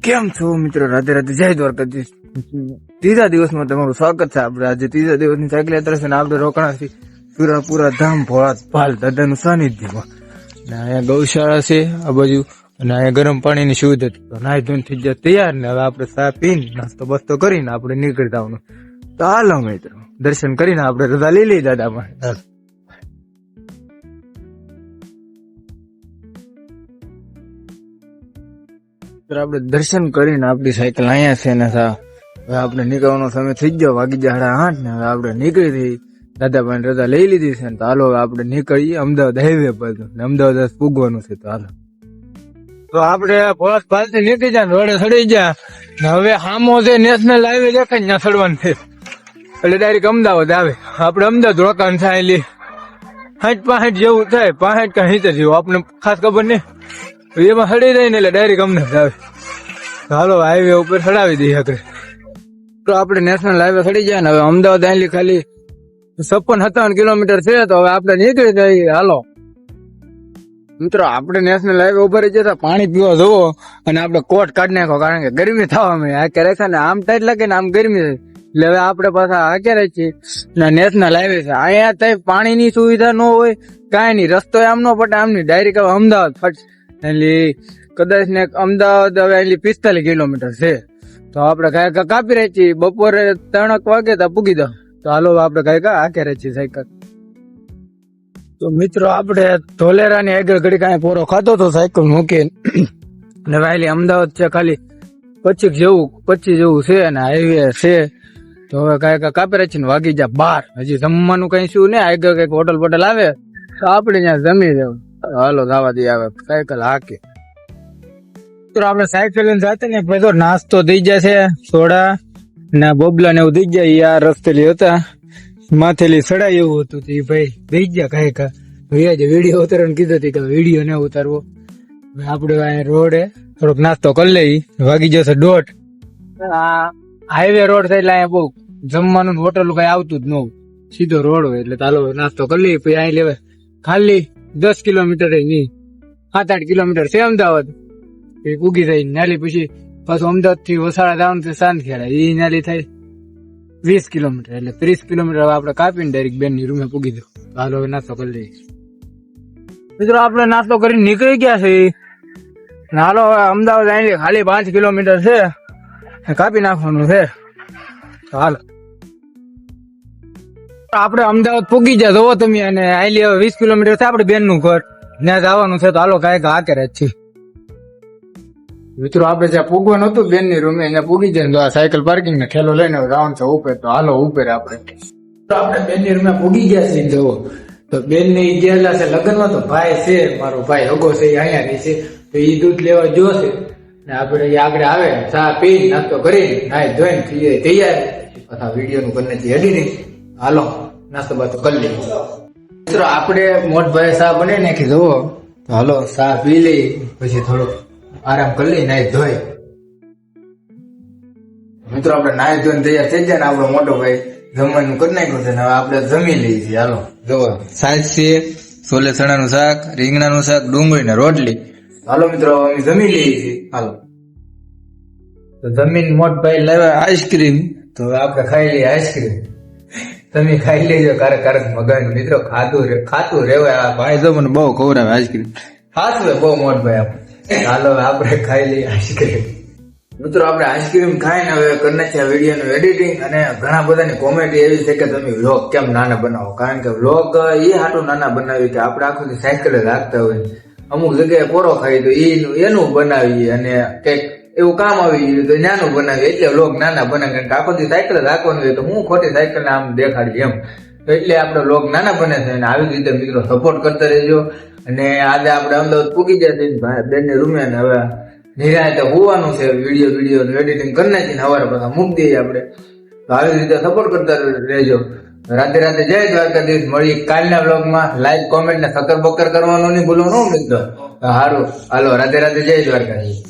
કેમ છો મિત્રો? રાધે રાધે, જય દ્વારકાધીશ. ત્રીજા દિવસમાં તમારું સ્વાગત છે. આપણે આજે ત્રીજા દિવસની સાયકલ યાત્રા છે ને આપણે રોકાણા છીએ પૂરા ધામ ભોળા ભાલ દાદાનું સાનિધ્યમાં. ને અહીંયા ગૌશાળા છે આ બાજુ, અને અહીંયા ગરમ પાણીની સુવિધા છે. તો નાઈ ધોઈને થઈ જાય તૈયાર ને હવે આપણે ચા પીને નાસ્તો બસ્તો કરીને આપણે નીકળી જવાનું. તો હાલો મિત્રો, દર્શન કરીને આપણે રજા લઈ લઈએ દાદામાં. આપણે દર્શન કરીને આપણી સાયકલ અહીંયા છે ને હવે આપણે નીકળવાનો સમય થઈ ગયો, વાગી ગયા 8:30 ને હવે આપણે નીકળી રહી. દાદાભાઈ રજા લઈ લીધી છે ને તો હાલો આપણે નીકળીએ અમદાવાદ હાઈવે પર. અમદાવાદ પૂગવાનું છે તો હાલો. તો આપણે પોળાસ પાલથી નીકળી જાય, રોડે ચડી ગયા ને હવે સામો છે નેશનલ હાઈવે દેખાય ત્યાં ચડવાનું છે એટલે ડાયરેક્ટ અમદાવાદ આવે. આપણે અમદાવાદ રોકાણ થાય એટલે 60-65 જેવું થાય, 65 કે 70 જેવું આપણે ખાસ ખબર નહીં. એમાં ચડી જાય ને એટલે ડાયરેક્ટ અમદાવાદ આવે. હાલો હાઈવે ઉપર ચડાવી દઈએ આગળ. તો આપણે નેશનલ હાઈવે ચડી જાય ને હવે અમદાવાદ આટલી ખાલી 56-57 કિલોમીટર છે તો હવે આપણે નીકળી જઈએ. હાલો મિત્રો, આપણે નેશનલ હાઈવે ઉપર જતા પાણી પીવા જવો અને આપણે કોટ કાઢી નાખો, કારણ કે ગરમી થવા માંડી. આ ક્યારેક ને આમ ટાઈટ લાગે ને આમ ગરમી થાય એટલે હવે આપણે પાછા હાક્યારે છીએ ને નેશનલ હાઈવે છે. અહીંયા ત્યાં પાણીની સુવિધા ન હોય, કાંઈ નહીં, રસ્તો આમ ન પટે, આમ નહીં, ડાયરેક્ટ અમદાવાદ ફટ એટલે કદાચ ને અમદાવાદ હવે એટલે 45 કિલોમીટર છે. તો આપણે કાંઈ કાપી રહી છીએ, બપોરે 3 વાગે તો પૂગી દો. તો હાલો આપણે કાંઈ હાકે રહી છીએ સાયકલ. તો મિત્રો, આપણે ધોલેરાની આગળ ઘડી કાંઈ પોરો ખાતો તો સાયકલ મૂકીને ને વાયલી અમદાવાદ છે ખાલી 25 જેવું છે અને હાઈવે છે. તો હવે કાંઈ કાપી રહી છીએ ને વાગી જાય 12. હજી જમવાનું કઈ શું ને આગળ કઈક હોટલ બોટલ આવે તો આપણે ત્યાં જમી દેવું. હાલો દાવા દે આવે સાયકલ હાકે. તો આપણે સાયકલ લઈને જાતે ને બધો નાસ્તો થઈ જશે, સોડા ને બોબલા ને એવું થઈ જાય. આ રસ્તેલી હતા માથેલી સડાય એવું હતું તો ભાઈ થઈ ગયા કાંઈ વિડીયો ઉતારવાનું કીધું હતી કે વિડીયો ને ઉતારવો. આપણે રોડે થોડોક નાસ્તો કરી લઈ, વાગી જશે 1:30. હાઈવે રોડ થાય એટલે અહીંયા બહુ જમવાનું હોટલ કઈ આવતું જ ન હોય, સીધો રોડ હોય એટલે ચાલો નાસ્તો કરી લઈએ. પછી અહીં લેવાય ખાલી 10 કિલોમીટર નહીં, 7-8 કિલોમીટર છે અમદાવાદ. પછી પૂગી જાય નાલી. પછી પાછું અમદાવાદ થી વસાડા જવાનું છે સાંધખેડા, એ નાલી થાય 20 કિલોમીટર એટલે 30 કિલોમીટર આપણે કાપીને ડાયરેક્ટ બેનની રૂમે પૂગી દો. હાલો હવે નાસ્તો કરી લઈએ. મિત્રો, આપણે નાસ્તો કરીને નીકળી ગયા છે. હાલો હવે અમદાવાદ આવી ખાલી 5 કિલોમીટર છે, કાપી નાખવાનું છે. હાલો આપણે અમદાવાદ પૂગી જાય જોવો તમે. અને આઈલી હવે 20 કિલોમીટર છે આપણે બેન નું ઘર, ત્યાં જવાનું છે. તો હાલો કાંઈક હાકે જ છે. મિત્રો, આપણે જ્યાં પૂગવાનું હતું બેન ની રૂમે ત્યાં પૂગી જાય તો આ સાયકલ પાર્કિંગ ને ઠેલો લઈને જવાનું છે ઉપર. તો હાલો ઉપર આપણે બેન ની રૂમે પૂગી ગયા છે. જવો તો બેન ને ગયેલા છે લગ્નમાં. તો ભાઈ છે મારો ભાઈ હગો છે, અહીંયા રહી છે. તો એ દૂધ લેવા જોશે ને આપણે આગળ આવે ચા પી નાસ્તો કરી નાઈ ધોઈને થઈ જાય તૈયાર. અથવા વિડીયો નું કરીને એડિટિંગ. હાલો નાસ્તો બાસ્તો કરી લઈએ. મિત્રો, આપણે મોટભાઈ ચા બનાવી નાખી જવો. તો હાલો ચા પી લઈ, પછી થોડુંક આરામ કરી લઈ, નાઈ ધોઈ. મિત્રો, આપણે નાઈ ધોઈને તૈયાર થઈ જાય ને આપણો મોટો ભાઈ જમવાનું કરી નાખ્યું છે ને હવે આપણે જમી લઈએ છીએ. હાલો જોવો સાજ છે, છોલે ચણાનું શાક, રીંગણાનું શાક, ડુંગળી ને રોટલી. હાલો મિત્રો, અમે જમી લઈએ છીએ. હાલો તો જમીન મોટભાઈ લાવ્યા આઈસ્ક્રીમ, તો હવે આપણે ખાઈ લઈએ આઈસ્ક્રીમ. તમે ખાઈ લેજો કારક મગન. મિત્રો, ખાતું રેવાય. આ ભાઈ તો મને બહુ ખવડાવે આઈસ્ક્રીમ, ખાતું બહુ મોટભાઈ આપણે. હાલો આપણે ખાઈ લઈએ આઈસ્ક્રીમ. મિત્રો, આપણે આઈસ્ક્રીમ ખાઈને હવે કરી નાખ્યા વિડીયો નું એડિટિંગ. અને ઘણા બધાની કોમેન્ટ એવી છે કે તમે વ્લોગ કેમ નાના બનાવો, કારણ કે વ્લોગ એ હાટું નાના બનાવી કે આપણે આખું સાયકલ રાખતા હોય, અમુક જગ્યાએ પોરો ખાઈ તો એનું બનાવીએ અને કઈક એવું કામ આવી ગયું તો નાનું બનાવીએ, એટલે વ્લોગ નાના બનાવે. કારણ કે આખો દી સાયકલ રાખવાનું હોય તો હું ખોટી સાયકલ ને આમ દેખાડી એમ, તો એટલે આપણે વ્લોગ નાના બને છે. અને આવી રીતે મિત્રો સપોર્ટ કરતા રહેજો. અને આજે આપણે અમદાવાદ પૂગી જાય બેન ની રૂમે ને હવે નિરાંતે હોવાનું છે. વિડીયો એડિટિંગ કરી નાખીને સવારે પાછા મૂકી દઈએ આપણે. તો આવી રીતે સપોર્ટ કરતા રહેજો. રાતે જય દ્વારકાધીશ. મળીએ કાલના વ્લોગમાં. લાઈક, કોમેન્ટ ને સકર બકર કરવાનું નહીં ભૂલો ન મિત્રો. સારું હાલો રાતે જય દ્વારકાધીશ.